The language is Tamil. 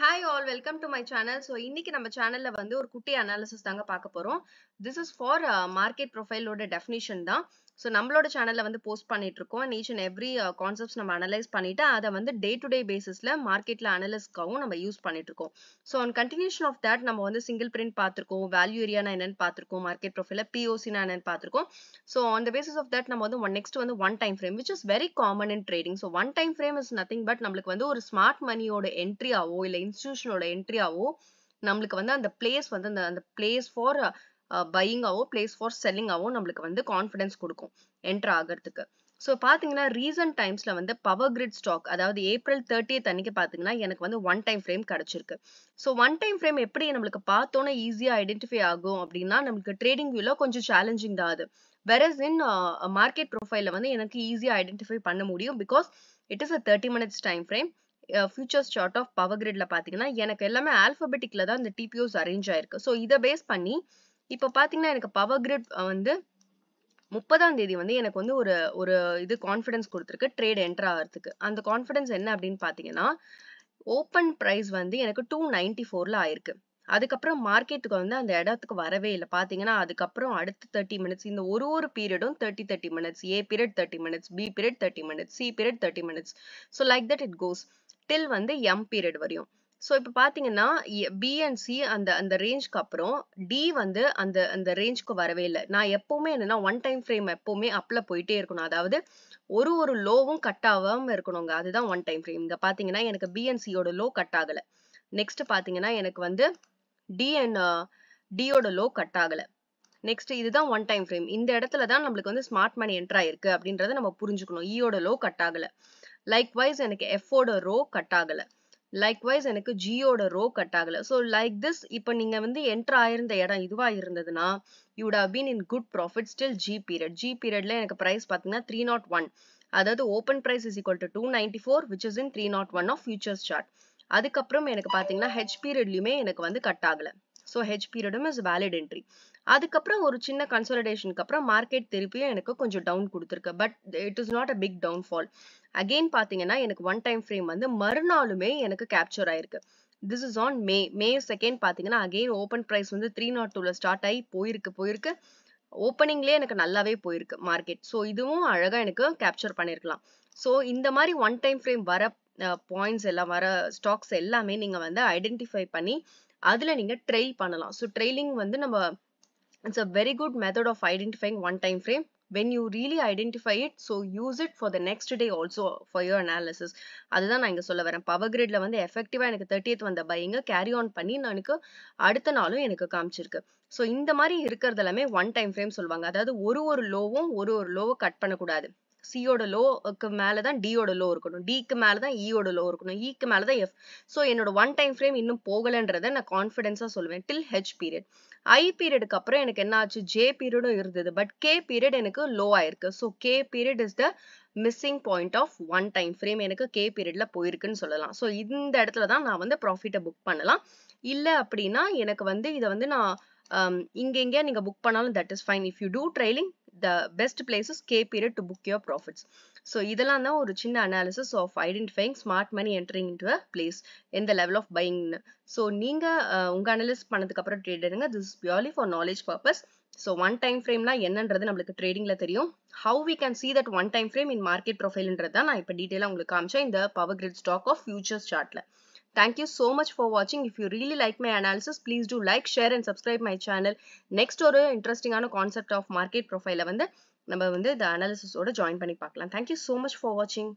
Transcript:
Hi all, welcome to my channel. So இன்னைக்கு நம்ம சேனல்ல வந்து ஒரு குட்டி அனாலிசிஸ் தாங்க பார்க்க போறோம். This is for market profile ஓட definition தான். So நம்மளோட சேனல்ல வந்து போஸ்ட் பண்ணிட்டு இருக்கோம். And each and every concepts நம்ம அனலைஸ் பண்ணிட்டு அதை வந்து டே டு டே பேசிஸ்ல மார்க்கெட்ல அனலிஸ்க்காகவும் நம்ம யூஸ் பண்ணிட்டு இருக்கோம். So on continuation of that நம்ம வந்து சிங்கிள் பிரிண்ட் பார்த்திருக்கோம், வேல்யூ ஏரியானா என்னன்னு பார்த்திருக்கோம், மார்க்கெட் ப்ரொஃபைல பிஓசினா என்னன்னு பார்த்திருக்கோம். So on the basis of that நம்ம வந்து நெக்ஸ்ட் வந்து one time frame which is very common in trading. So one time frame is nothing but நம்மளுக்கு வந்து ஒரு ஸ்மார்ட் மணியோட என்ட்ரியாவோ இல்லை இன்ஸ்டிடியூஷனோட என்ட்ரியாவோ நம்மளுக்கு வந்து அந்த பிளேஸ் வந்து அந்த பிளேஸ் ஃபார் பையிங்காவோ பிளேஸ் ஃபார் செல்லிங்காவோ நம்மளுக்கு வந்து கான்ஃபிடன்ஸ் கொடுக்கும் என்டர் ஆகிறதுக்கு. ஸோ பார்த்தீங்கன்னா ரீசன்ட் டைம்ஸ்ல வந்து பவர் கிரிட் ஸ்டாக், அதாவது ஏப்ரல் 30th அன்னைக்கு பார்த்தீங்கன்னா எனக்கு வந்து ஒன் டைம் ஃப்ரேம் கிடைச்சிருக்கு. ஸோ ஒன் டைம் ஃப்ரேம் எப்படி நம்மளுக்கு பார்த்தோன்னே ஈஸியாக ஐடென்டிஃபை ஆகும் அப்படின்னா நம்மளுக்கு ட்ரேடிங் வியூல கொஞ்சம் சேலஞ்சிங் தான் அது. வெரஸ் இன் மார்க்கெட் ப்ரொஃபைல வந்து எனக்கு ஈஸியாக ஐடென்டிஃபை பண்ண முடியும் because it is a 30 minutes time frame. Futures chart of power கிரிட்ல பார்த்தீங்கன்னா எனக்கு எல்லாமே ஆல்பபெட்டிக்ல தான் இந்த டிபிஓஸ் அரேஞ்ச் ஆயிருக்கு. ஸோ இதை பேஸ் பண்ணி இப்போ பார்த்தீங்கன்னா எனக்கு பவர் கிரிட் வந்து 30ஆம் தேதி வந்து எனக்கு வந்து ஒரு இது கான்ஃபிடன்ஸ் கொடுத்துருக்கு ட்ரேட் என்டர் ஆகிறதுக்கு. அந்த கான்ஃபிடன்ஸ் என்ன அப்படின்னு பார்த்தீங்கன்னா ஓப்பன் ப்ரைஸ் வந்து எனக்கு 294ல ஆயிருக்கு. அதுக்கப்புறம் மார்க்கெட்டுக்கு வந்து அந்த இடத்துக்கு வரவே இல்லை பார்த்தீங்கன்னா. அதுக்கப்புறம் அடுத்த 30 minutes இந்த ஒரு பீரியடும் 30 minutes, A period 30 minutes, B period 30 minutes, C period 30 minutes. So like that it goes till வந்து எம் பீரியட் வரையும். ஸோ இப்போ பார்த்தீங்கன்னா பி அண்ட் சி அந்த ரேஞ்ச்க்கு அப்புறம் டி வந்து அந்த ரேஞ்ச்க்கு வரவே இல்லை. நான் எப்பவுமே என்னன்னா ஒன் டைம் ஃப்ரேம் எப்பவுமே அப்ல போயிட்டே இருக்கணும், அதாவது ஒரு லோவும் கட் ஆகாம இருக்கணுங்க. அதுதான் ஒன் டைம் ஃப்ரேம். இங்க பாத்தீங்கன்னா எனக்கு பி அண்ட் சியோட லோ கட் ஆகல. நெக்ஸ்ட் பாத்தீங்கன்னா எனக்கு வந்து டி அண்ட் டியோட லோ கட் ஆகல. நெக்ஸ்ட் இதுதான் ஒன் டைம் ஃப்ரேம். இந்த இடத்துல தான் நம்மளுக்கு வந்து ஸ்மார்ட் மணி என்டர் ஆயிருக்கு அப்படின்றத நம்ம புரிஞ்சுக்கணும். ஈயோட லோ கட் ஆகல. லைக் வைஸ் எனக்கு எஃபோட ரோ கட் ஆகல. லைக் வைஸ் எனக்கு ஜியோட ரோ கட் ஆகல. ஸோ லைக் திஸ் இப்போ நீங்க வந்து என்டர் ஆயிருந்த இடம் இதுவா இருந்ததுன்னா you would have been in good profit still G period. G பீரியட்ல எனக்கு பிரைஸ் பார்த்தீங்கன்னா 301, அதாவது open price is equal to 294 which is in 301 of futures chart. அதுக்கப்புறம் எனக்கு பார்த்தீங்கன்னா ஹெச் பீரியட்லயுமே எனக்கு வந்து கட் ஆகல. ஸோ ஹெச் பீரியடும் இஸ் வேலிட் என்ட்ரி. அதுக்கப்புறம் ஒரு சின்ன கன்சாலிடேஷனுக்கு அப்புறம் மார்க்கெட் திருப்பியும் எனக்கு கொஞ்சம் டவுன் கொடுத்துருக்கு. But it is not a big downfall. Again பாத்தீங்கன்னா எனக்கு ஒன் டைம் ஃப்ரேம் வந்து மறுநாளுமே எனக்கு கேப்சர் ஆயிருக்கு. திஸ் இஸ் ஆன் மே 2 பாத்தீங்கன்னா அகெயின் ஓப்பன் பிரைஸ் வந்து 302ல ஸ்டார்ட் ஆகி போயிருக்கு. ஓப்பனிங்லேயே எனக்கு நல்லாவே போயிருக்கு மார்க்கெட். ஸோ இதுவும் அழகா எனக்கு கேப்சர் பண்ணிருக்கலாம். ஸோ இந்த மாதிரி ஒன் டைம் ஃப்ரேம் வர பாயிண்ட்ஸ் எல்லாம் வர ஸ்டாக்ஸ் எல்லாமே நீங்க வந்து ஐடென்டிஃபை பண்ணி அதுல நீங்க ட்ரெயில் பண்ணலாம். ஸோ ட்ரெயிலிங் வந்து நம்ம it's a very good method of identifying one time frame. When you really identify it, so use it for the next day also for your analysis. அதுதான் நான் இங்க சொல்ல வரேன். பவர் கிரிட்ல வந்து எஃபெக்டிவா எனக்கு 30th வந்த பையிங்க கேரி ஆன் பண்ணி எனக்கு அடுத்த நாளும் எனக்கு காமிச்சிருக்கு. ஸோ இந்த மாதிரி இருக்கிறது எல்லாமே ஒன் டைம் ஃப்ரேம் சொல்லுவாங்க. அதாவது ஒரு லோவும் ஒரு லோவை கட் பண்ணக்கூடாது. சியோட லோக்கு மேலதான் டியோட லோ இருக்கணும், டிக்கு மேலதான் ஈயோட லோ இருக்கணும், ஈக்கு மேலதான் எஃப். ஸோ என்னோட ஒன் டைம் ஃப்ரேம் இன்னும் போகலன்றதை நான் கான்ஃபிடென்ஸா சொல்லுவேன் டில் ஹெச் பீரியட். ஐ பீரியடுக்கு அப்புறம் எனக்கு என்ன ஆச்சு, ஜே பீரியடும் இருந்தது பட் கே பீரியட் எனக்கு லோ ஆயிருக்கு. So K period is the missing point of one time frame. எனக்கு கே பீரியட்ல போயிருக்குன்னு சொல்லலாம். ஸோ இந்த இடத்துல தான் நான் வந்து ப்ராஃபிட்டை புக் பண்ணலாம். இல்லை அப்படின்னா எனக்கு வந்து இதை வந்து நான் இங்க நீங்க புக் பண்ணாலும் that is fine. If you do trailing the best place is K period to book your profits. So இதெல்லாம் தான் ஒரு சின்ன analysis of identifying smart money entering into a place in the level of buying. So நீங்க உங்க analysis பண்ணதுக்கு அப்புறம் ட்ரேட் எடுங்க. This is purely for knowledge purpose. So one time frameனா என்னன்றது நம்மளுக்கு ட்ரேடிங்ல தெரியும். How we can see that one time frame in market profileன்றது தான் நான் இப்போ டீடைலா உங்களுக்கு காமிச்சேன் இந்த power grid stock of futures சார்ட்ல. Thank you so much for watching. If you really like my analysis, please do like, share and subscribe my channel. Next ஒரு இன்ட்ரெஸ்டிங்கான கான்செப்ட் ஆஃப் மார்க்கெட் ப்ரொஃபைல வந்து நம்ம வந்து இந்த அனாலிசிஸோட ஜாயின் பண்ணி பார்க்கலாம். Thank you so much for watching.